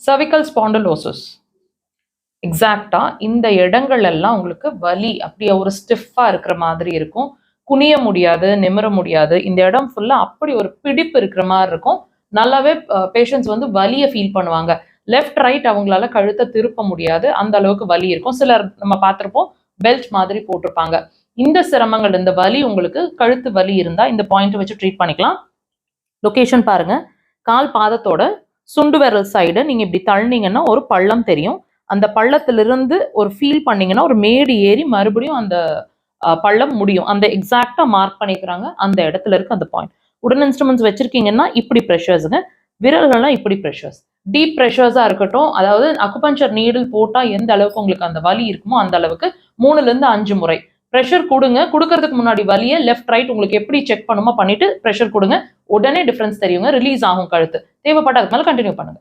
cervical spondylosis. எக்ஸாக்டா இந்த இடங்கள் எல்லாம் உங்களுக்கு வலி அப்படியே ஒரு ஸ்டிஃபா இருக்கிற மாதிரி இருக்கும். குனிய முடியாது, நிமிர முடியாது. இந்த இடம் ஃபுல்லா அப்படி ஒரு பிடிப்பு இருக்கிற மாதிரி இருக்கும். நல்லாவே பேஷண்ட்ஸ் வந்து வலியை ஃபீல் பண்ணுவாங்க. லெஃப்ட் ரைட் அவங்களால கழுத்தை திருப்ப முடியாது, அந்த அளவுக்கு வலி இருக்கும். சிலர் நம்ம பார்த்துருப்போம் பெல்ட் மாதிரி போட்டிருப்பாங்க. இந்த சிரமங்கள், இந்த வலி உங்களுக்கு கழுத்து வலி இருந்தா இந்த பாயிண்ட் வச்சு ட்ரீட் பண்ணிக்கலாம். லொகேஷன் பாருங்க, கால் பாதத்தோட சுண்டு விரல் சைடு நீங்க இப்படி தள்ளினீங்கன்னா ஒரு பள்ளம் தெரியும். அந்த பள்ளத்திலிருந்து ஒரு ஃபீல் பண்ணீங்கன்னா ஒரு மேடு ஏறி மறுபடியும் அந்த பள்ளம் முடியும். அந்த எக்ஸாக்டா மார்க் பண்ணிக்கிறாங்க, அந்த இடத்துல இருக்கு அந்த பாயிண்ட். உடன் இன்ஸ்ட்ருமெண்ட்ஸ் வச்சிருக்கீங்கன்னா இப்படி ப்ரெஷர்ஸுங்க, விரல்கள்லாம் இப்படி ப்ரெஷர்ஸ். டீப் ப்ரெஷர்ஸா இருக்கட்டும், அதாவது அக்குபஞ்சர் நீடில் போட்டா எந்த அளவுக்கு உங்களுக்கு அந்த வலி இருக்குமோ அந்த அளவுக்கு 3லிருந்து 5 முறை ப்ரெஷர் கொடுங்க. கொடுக்கறதுக்கு முன்னாடி வலியை லெஃப்ட் ரைட் உங்களுக்கு எப்படி செக் பண்ணுமோ பண்ணிட்டு ப்ரெஷர் கொடுங்க. உடனே டிஃபரன்ஸ் தெரியுங்க, ரிலீஸ் ஆகும் கழுத்து. தேவைப்பட்ட அதுக்கு மேலே கண்டினியூ பண்ணுங்க.